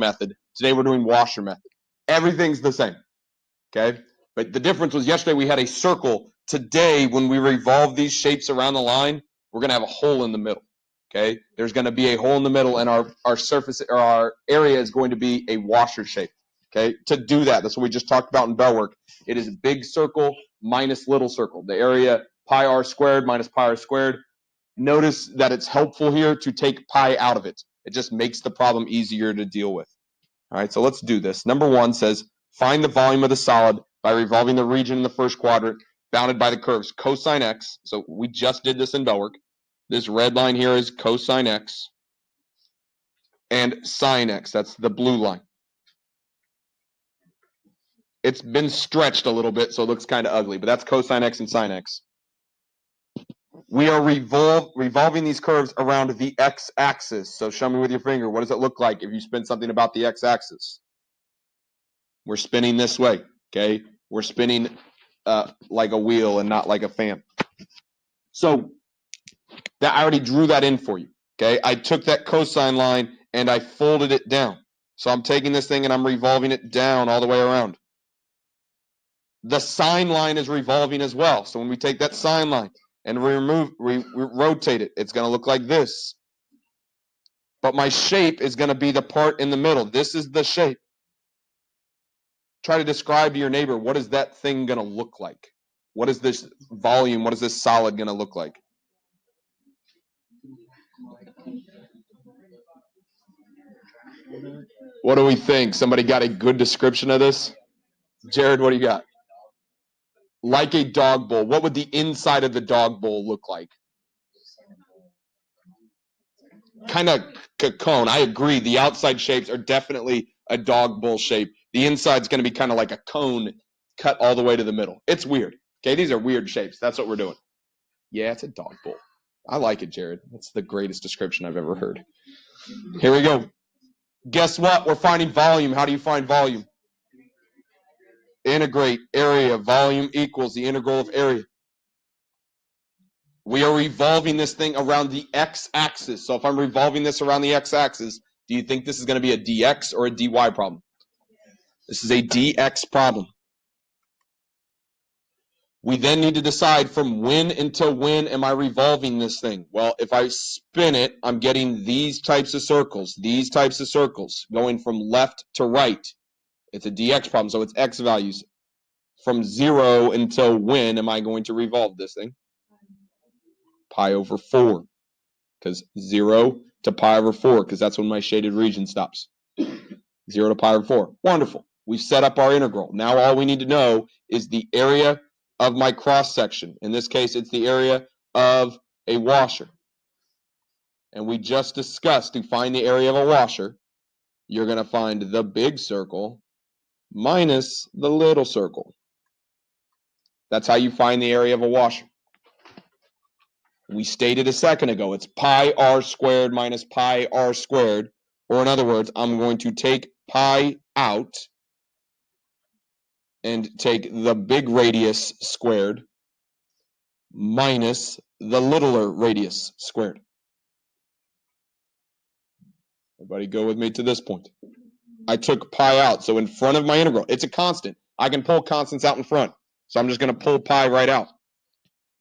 method. Today we're doing washer method. Everything's the same, okay? But the difference was yesterday we had a circle. Today, when we revolve these shapes around the line, we're going to have a hole in the middle, okay? There's going to be a hole in the middle, and our surface, or our area is going to be a washer shape, okay? To do that, that's what we just talked about in bell work. It is big circle minus little circle. The area pi r squared minus pi r squared. Notice that it's helpful here to take pi out of it. It just makes the problem easier to deal with. All right, so let's do this. Number 1 says, find the volume of the solid by revolving the region in the first quadrant bounded by the curves cosine x. So we just did this in bell work. This red line here is cosine x and sine x. That's the blue line. It's been stretched a little bit, so it looks kind of ugly, but that's cosine x and sine x. We are revolving these curves around the x-axis. So show me with your finger. What does it look like if you spin something about the x-axis? We're spinning this way, okay? We're spinning like a wheel and not like a fan. So that I already drew that in for you, okay? I took that cosine line and I folded it down. So I'm taking this thing and I'm revolving it down all the way around. The sine line is revolving as well. So when we take that sine line and we rotate it, it's going to look like this. But my shape is going to be the part in the middle. This is the shape. Try to describe to your neighbor, what is that thing going to look like? What is this volume? What is this solid going to look like? What do we think? Somebody got a good description of this? Jared, what do you got? Like a dog bowl. What would the inside of the dog bowl look like? Kind of a cone. I agree. The outside shapes are definitely a dog bowl shape. The inside's going to be kind of like a cone cut all the way to the middle. It's weird. Okay, these are weird shapes. That's what we're doing. Yeah, it's a dog bowl. I like it, Jared. That's the greatest description I've ever heard. Here we go. Guess what? We're finding volume. How do you find volume? Integrate area. Volume equals the integral of area. We are revolving this thing around the x-axis. So if I'm revolving this around the x-axis, do you think this is going to be a dx or a dy problem? This is a dx problem. We then need to decide from when until when am I revolving this thing? Well, if I spin it, I'm getting these types of circles, going from left to right. It's a dx problem, so it's x values. From 0 until when am I going to revolve this thing? Pi over 4, because 0 to pi over 4, because that's when my shaded region stops. 0 to pi over 4. Wonderful. We've set up our integral. Now all we need to know is the area of my cross section. In this case, it's the area of a washer. And we just discussed to find the area of a washer, you're going to find the big circle minus the little circle. That's how you find the area of a washer. We stated a second ago, it's pi r squared minus pi r squared. Or in other words, I'm going to take pi out and take the big radius squared minus the littler radius squared. Everybody go with me to this point. I took pi out, so in front of my integral, it's a constant. I can pull constants out in front, so I'm just going to pull pi right out.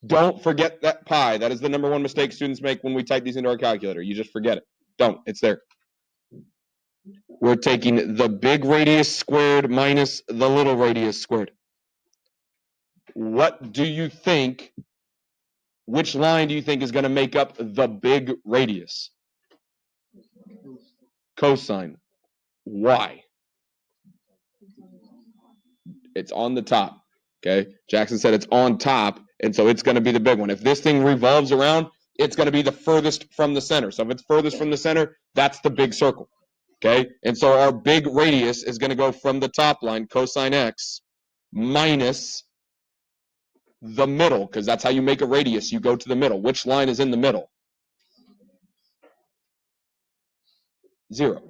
Don't forget that pi. That is the number one mistake students make when we type these into our calculator. You just forget it. Don't. It's there. We're taking the big radius squared minus the little radius squared. What do you think, which line do you think is going to make up the big radius? Cosine. Why? It's on the top. Okay? Jackson said it's on top, and so it's going to be the big one. If this thing revolves around, it's going to be the furthest from the center. So if it's furthest from the center, that's the big circle. Okay? And so our big radius is going to go from the top line, cosine x, minus the middle, because that's how you make a radius. You go to the middle. Which line is in the middle? 0.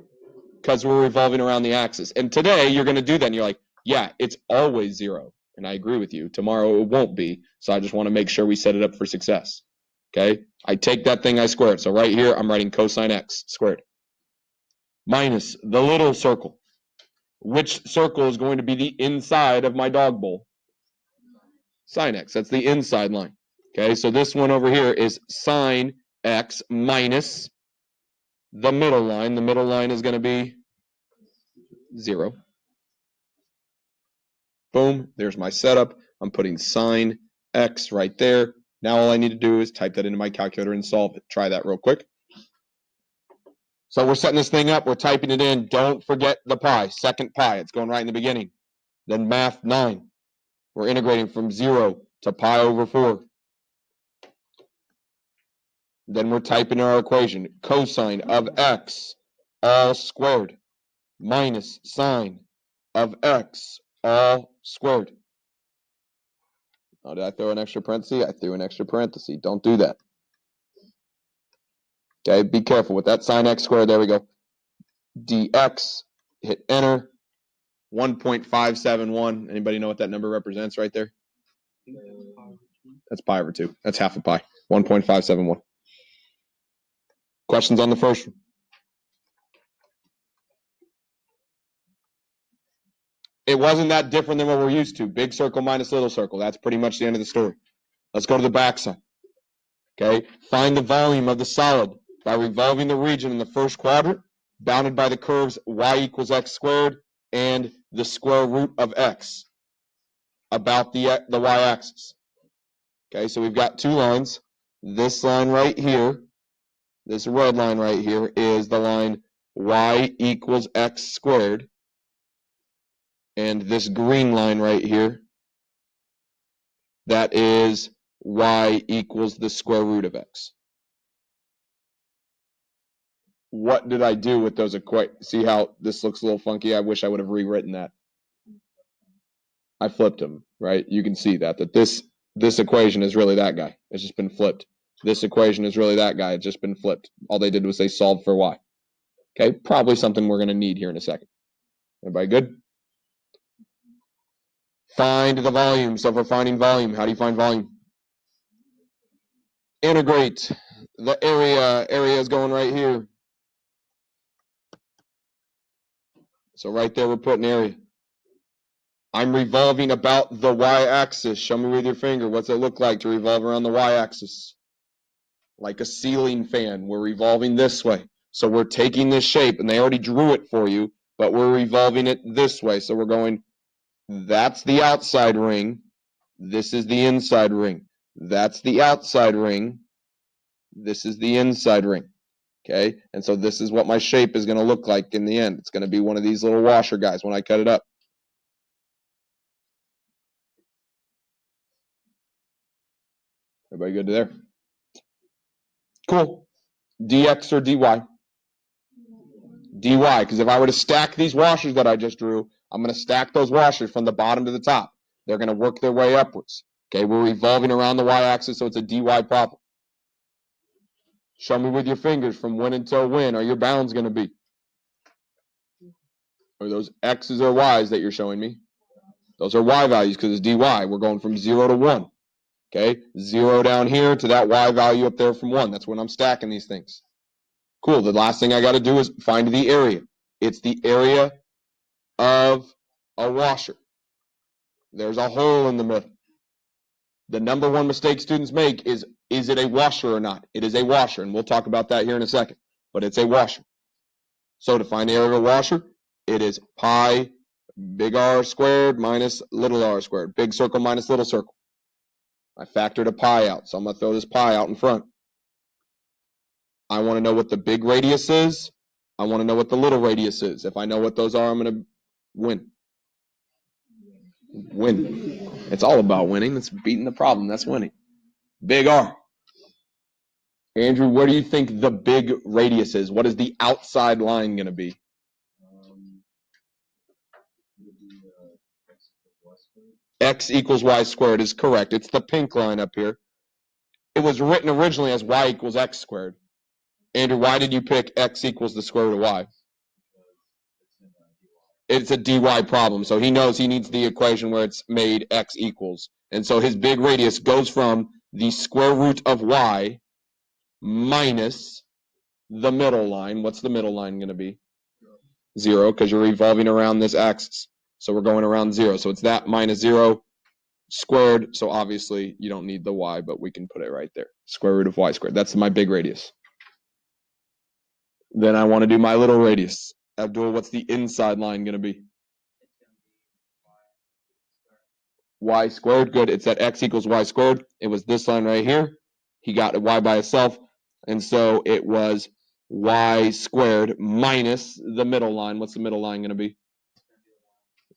Because we're revolving around the axis. And today, you're going to do that, and you're like, yeah, it's always 0. And I agree with you. Tomorrow, it won't be. So I just want to make sure we set it up for success. Okay? I take that thing, I square it. So right here, I'm writing cosine x squared. minus the little circle. Which circle is going to be the inside of my dog bowl? Sine x. That's the inside line. Okay, so this one over here is sine x minus the middle line. The middle line is going to be 0. Boom, there's my setup. I'm putting sine x right there. Now all I need to do is type that into my calculator and solve it. Try that real quick. So we're setting this thing up. We're typing it in. Don't forget the pi, second pi. It's going right in the beginning. Then math 9. We're integrating from 0 to pi over 4. Then we're typing our equation. Cosine of x all squared minus sine of x all squared. Oh, did I throw an extra parenthesis? I threw an extra parenthesis. Don't do that. Okay, be careful with that. Sine x squared. There we go. Dx. Hit enter. 1.571. Anybody know what that number represents right there? That's pi over 2. That's half a pi. 1.571. Questions on the first one? It wasn't that different than what we're used to. Big circle minus little circle. That's pretty much the end of the story. Let's go to the backside. Okay, find the volume of the solid by revolving the region in the first quadrant, bounded by the curves y equals x squared and the square root of x about the y-axis. Okay, so we've got two lines. This line right here, this red line right here, is the line y equals x squared. And this green line right here, that is y equals the square root of x. What did I do with those equations? See how this looks a little funky? I wish I would have rewritten that. I flipped them, right? You can see that this equation is really that guy. It's just been flipped. This equation is really that guy. It's just been flipped. All they did was they solved for y. Okay, probably something we're going to need here in a second. Everybody good? Find the volume. So for finding volume, how do you find volume? Integrate the area. Area is going right here. So right there, we're putting area. I'm revolving about the y-axis. Show me with your finger. What's it look like to revolve around the y-axis? Like a ceiling fan. We're revolving this way. So we're taking this shape, and they already drew it for you, but we're revolving it this way. So we're going, that's the outside ring. This is the inside ring. That's the outside ring. This is the inside ring. Okay? And so this is what my shape is going to look like in the end. It's going to be one of these little washer guys when I cut it up. Everybody good to there? Cool. Dx or dy? Dy, because if I were to stack these washers that I just drew, I'm going to stack those washers from the bottom to the top. They're going to work their way upwards. Okay, we're revolving around the y-axis, so it's a dy problem. Show me with your fingers from when until when are your bounds going to be? Are those x's or y's that you're showing me? Those are y values because it's dy. We're going from 0 to 1. Okay, 0 down here to that y value up there from 1. That's when I'm stacking these things. Cool, the last thing I got to do is find the area. It's the area of a washer. There's a hole in the middle. The number one mistake students make is it a washer or not? It is a washer, and we'll talk about that here in a second, but it's a washer. So to find the area of a washer, it is pi big R squared minus little r squared. Big circle minus little circle. I factored a pi out, so I'm going to throw this pi out in front. I want to know what the big radius is. I want to know what the little radius is. If I know what those are, I'm going to win. Win. It's all about winning. That's beating the problem. That's winning. Big R. Andrew, what do you think the big radius is? What is the outside line going to be? X equals y squared is correct. It's the pink line up here. It was written originally as y equals x squared. Andrew, why did you pick x equals the square root of y? It's a dy problem, so he knows he needs the equation where it's made x equals. And so his big radius goes from the square root of y minus the middle line. What's the middle line going to be? 0, because you're revolving around this axis. So we're going around 0. So it's that minus 0 squared. So obviously you don't need the y, but we can put it right there. Square root of y squared. That's my big radius. Then I want to do my little radius. Abdul, what's the inside line going to be? Y squared. Good. It's that x equals y squared. It was this line right here. He got y by itself. And so it was y squared minus the middle line. What's the middle line going to be?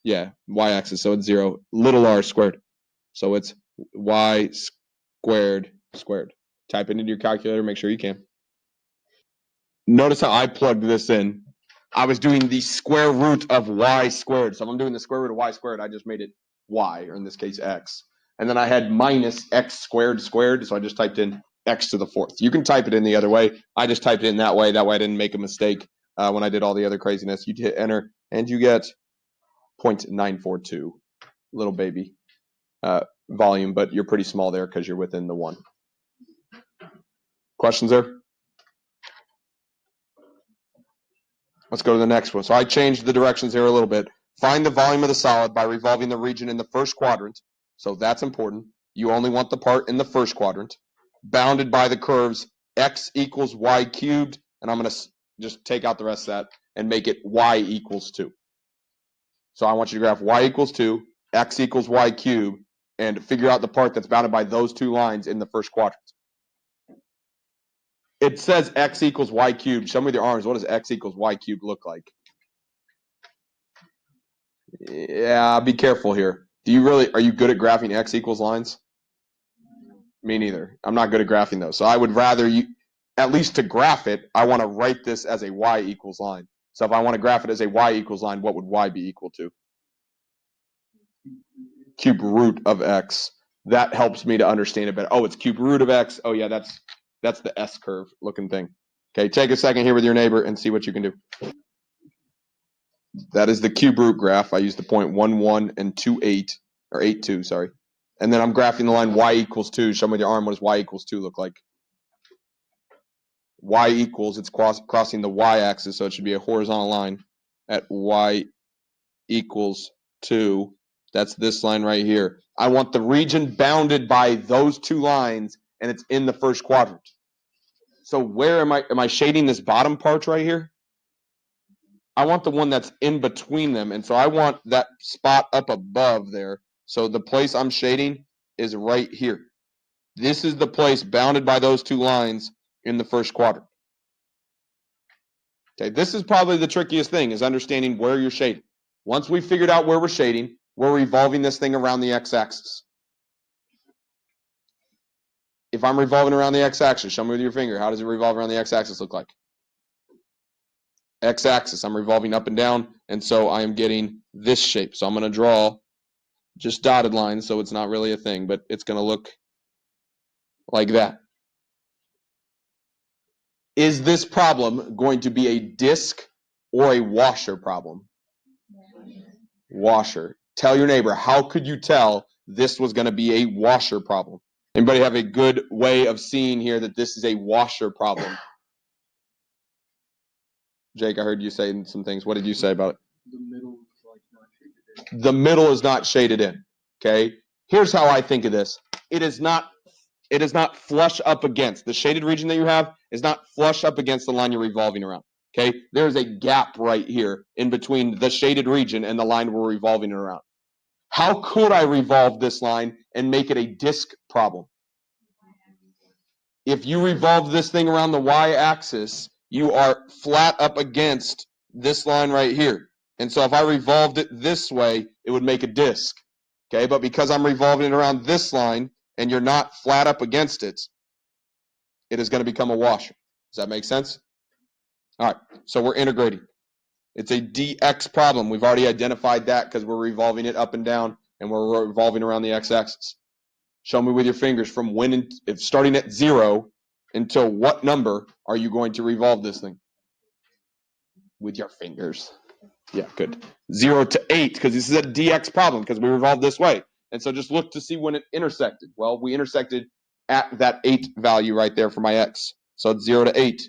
Yeah, y-axis. So it's 0. Little r squared. So it's y squared squared. Type it into your calculator. Make sure you can. Notice how I plugged this in. I was doing the square root of y squared. So if I'm doing the square root of y squared, I just made it y, or in this case, x. And then I had minus x squared squared, so I just typed in x to the 4th. You can type it in the other way. I just typed it in that way. That way I didn't make a mistake when I did all the other craziness. You hit enter, and you get 0.942, little baby volume, but you're pretty small there because you're within the 1. Questions there? Let's go to the next one. So I changed the directions here a little bit. Find the volume of the solid by revolving the region in the first quadrant. So that's important. You only want the part in the first quadrant. Bounded by the curves x equals y cubed. And I'm going to just take out the rest of that and make it y equals 2. So I want you to graph y equals 2, x equals y cubed, and figure out the part that's bounded by those two lines in the first quadrant. It says x equals y cubed. Show me with your arms. What does x equals y cubed look like? Yeah, be careful here. Are you good at graphing x equals lines? Me neither. I'm not good at graphing those. So I would rather you, at least to graph it, I want to write this as a y equals line. So if I want to graph it as a y equals line, what would y be equal to? Cube root of x. That helps me to understand it better. Oh, it's cube root of x. Oh yeah, that's the S curve looking thing. Okay, take a second here with your neighbor and see what you can do. That is the cube root graph. I used the point 1, 1 and 2, 8, or 8, 2, sorry. And then I'm graphing the line y equals 2. Show me with your arm. What does y equals 2 look like? Y equals, it's crossing the y-axis, so it should be a horizontal line at y equals 2. That's this line right here. I want the region bounded by those two lines, and it's in the first quadrant. So where am I shading this bottom part right here? I want the one that's in between them, and so I want that spot up above there. So the place I'm shading is right here. This is the place bounded by those two lines in the first quadrant. Okay, this is probably the trickiest thing, is understanding where you're shading. Once we figured out where we're shading, we're revolving this thing around the x-axis. If I'm revolving around the x-axis, show me with your finger. How does it revolve around the x-axis look like? X-axis, I'm revolving up and down, and so I am getting this shape. So I'm going to draw just dotted lines, so it's not really a thing, but it's going to look like that. Is this problem going to be a disk or a washer problem? Washer. Tell your neighbor, how could you tell this was going to be a washer problem? Anybody have a good way of seeing here that this is a washer problem? Jake, I heard you say some things. What did you say about it? The middle is like not shaded in. The middle is not shaded in. Okay. Here's how I think of this. It is not flush up against. The shaded region that you have is not flush up against the line you're revolving around. Okay. There's a gap right here in between the shaded region and the line we're revolving it around. How could I revolve this line and make it a disk problem? If you revolve this thing around the y-axis, you are flat up against this line right here. And so if I revolved it this way, it would make a disk. Okay, but because I'm revolving it around this line and you're not flat up against it, it is going to become a washer. Does that make sense? All right, so we're integrating. It's a dx problem. We've already identified that because we're revolving it up and down, and we're revolving around the x-axis. Show me with your fingers from when, if starting at 0 until what number are you going to revolve this thing? With your fingers. Yeah, good. 0 to 8, because this is a dx problem, because we revolved this way. And so just look to see when it intersected. Well, we intersected at that 8 value right there for my x. So it's 0 to 8.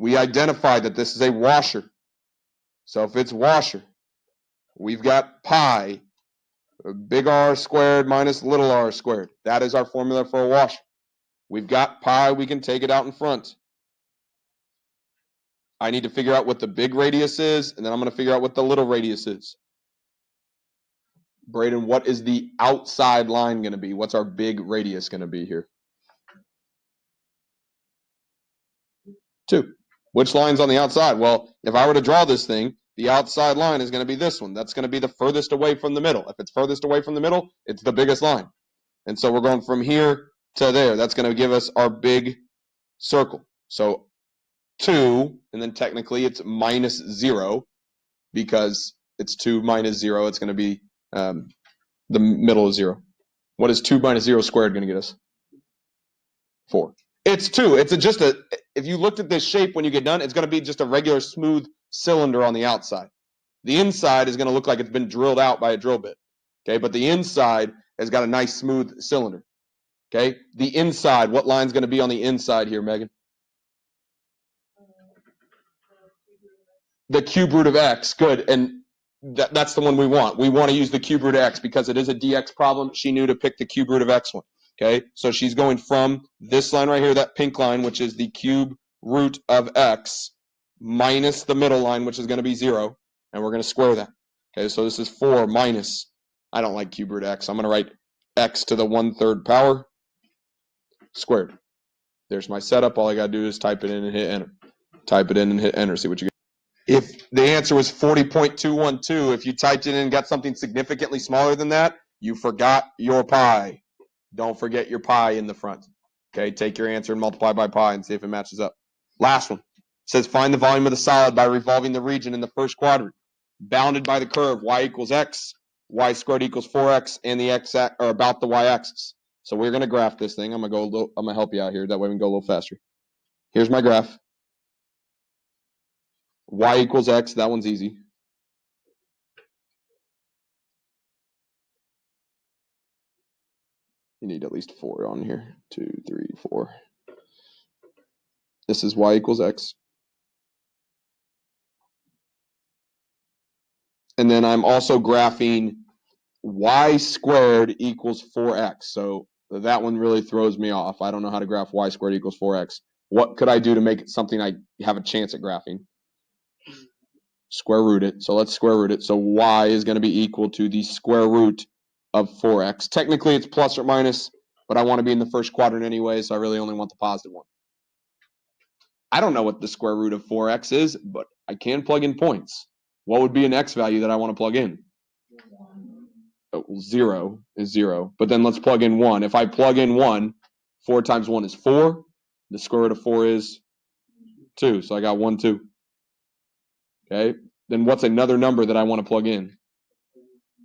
we identified that this is a washer. So if it's washer, we've got pi, big R squared minus little r squared. That is our formula for a washer. We've got pi, we can take it out in front. I need to figure out what the big radius is, and then I'm going to figure out what the little radius is. Braden, what is the outside line going to be? What's our big radius going to be here? 2. Which line's on the outside? Well, if I were to draw this thing, the outside line is going to be this one. That's going to be the furthest away from the middle. If it's furthest away from the middle, it's the biggest line. And so we're going from here to there. That's going to give us our big circle. So 2, and then technically it's minus 0 because it's 2 minus 0. It's going to be the middle of 0. What is 2 minus 0 squared going to get us? 4. It's 2. It's if you looked at this shape when you get done, it's going to be just a regular smooth cylinder on the outside. The inside is going to look like it's been drilled out by a drill bit. Okay, but the inside has got a nice smooth cylinder. Okay, the inside, what line's going to be on the inside here, Megan? The cube root of x. Good. And that's the one we want. We want to use the cube root of x because it is a dx problem. She knew to pick the cube root of x one. Okay, so she's going from this line right here, that pink line, which is the cube root of x, minus the middle line, which is going to be 0, and we're going to square that. Okay, so this is 4 minus, I don't like cube root of x. I'm going to write x to the 1/3 power squared. There's my setup. All I got to do is type it in and hit enter. Type it in and hit enter. See what you get. If the answer was 40.212, if you typed it in and got something significantly smaller than that, you forgot your pi. Don't forget your pi in the front. Okay, take your answer and multiply by pi and see if it matches up. Last one. It says find the volume of the solid by revolving the region in the first quadrant, bounded by the curve y equals x, y squared equals 4x, and the x or about the y-axis. So we're going to graph this thing. I'm going to help you out here. That way we can go a little faster. Here's my graph. Y equals x. That one's easy. You need at least 4 on here. 2, 3, 4. This is y equals x. And then I'm also graphing y squared equals 4x. So that one really throws me off. I don't know how to graph y squared equals 4x. What could I do to make it something I have a chance at graphing? Square root it. So let's square root it. So y is going to be equal to the square root of 4x. Technically, it's plus or minus, but I want to be in the first quadrant anyway, so I really only want the positive one. I don't know what the square root of 4x is, but I can plug in points. What would be an x value that I want to plug in? 0 is 0. But then let's plug in 1. If I plug in 1, 4 times 1 is 4. The square root of 4 is 2. So I got 1, 2. Okay. Then what's another number that I want to plug in?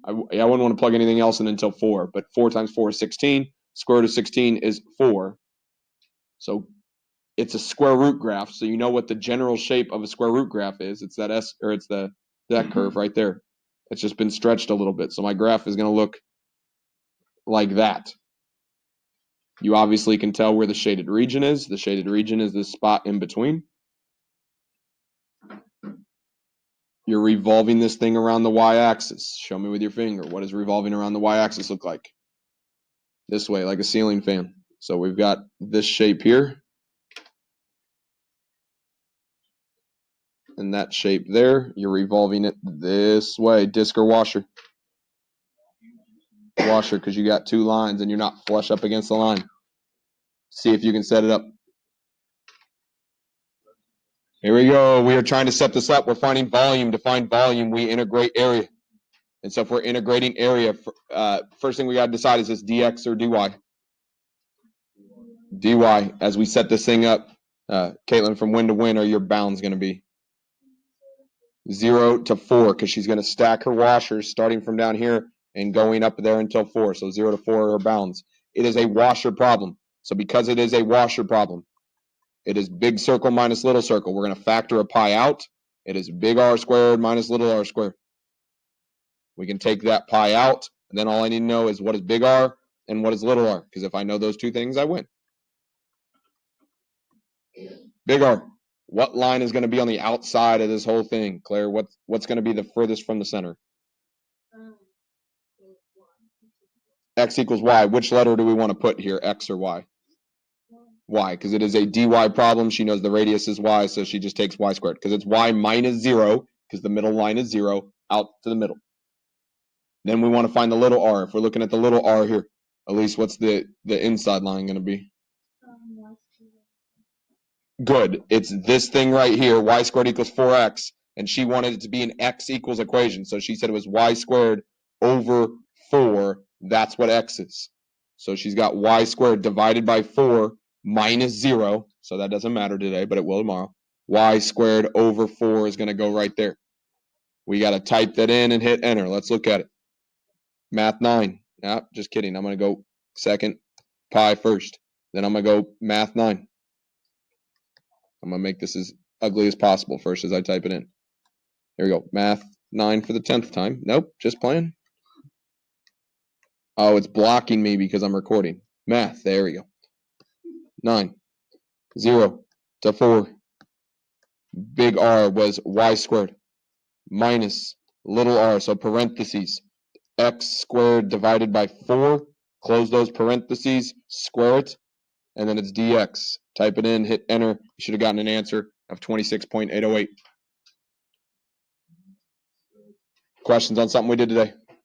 I wouldn't want to plug anything else in until 4. But 4 times 4 is 16. Square root of 16 is 4. So it's a square root graph. So you know what the general shape of a square root graph is. It's that that curve right there. It's just been stretched a little bit. So my graph is going to look like that. You obviously can tell where the shaded region is. The shaded region is this spot in between. You're revolving this thing around the y-axis. Show me with your finger. What does revolving around the y-axis look like? This way, like a ceiling fan. So we've got this shape here. And that shape there. You're revolving it this way. Disc or washer? Washer, because you got 2 lines and you're not flush up against the line. See if you can set it up. Here we go. We are trying to set this up. We're finding volume. To find volume, we integrate area. And so if we're integrating area, first thing we got to decide is this dx or dy? Dy. As we set this thing up, Caitlin, from when to when are your bounds going to be? 0 to 4, because she's going to stack her washers starting from down here and going up there until 4. So 0 to 4 are her bounds. It is a washer problem. So because it is a washer problem, it is big circle minus little circle. We're going to factor a pi out. It is big R squared minus little r squared. We can take that pi out, and then all I need to know is what is big R and what is little r, because if I know those two things, I win. Big R. What line is going to be on the outside of this whole thing, Claire? What's going to be the furthest from the center? X equals y. Which letter do we want to put here, x or y? Y, because it is a dy problem. She knows the radius is y, so she just takes y squared. Because it's y minus 0, because the middle line is 0, out to the middle. Then we want to find the little r. If we're looking at the little r here, at least what's the inside line going to be? Good. It's this thing right here, y squared equals 4x, and she wanted it to be an x equals equation, so she said it was y squared over 4. That's what x is. So she's got y squared divided by 4 minus 0, so that doesn't matter today, but it will tomorrow. Y squared over 4 is going to go right there. We got to type that in and hit enter. Let's look at it. Math 9. Yeah, just kidding. I'm going to go second, pi first. Then I'm going to go math 9. I'm going to make this as ugly as possible first as I type it in. Here we go. Math 9 for the 10th time. Nope, just playing. Oh, it's blocking me because I'm recording. Math, there we go. 9, 0 to 4. Big R was y squared minus little r, so parentheses. X squared divided by 4. Close those parentheses, square it, and then it's dx. Type it in, hit enter. You should have gotten an answer of 26.808. Questions on something we did today?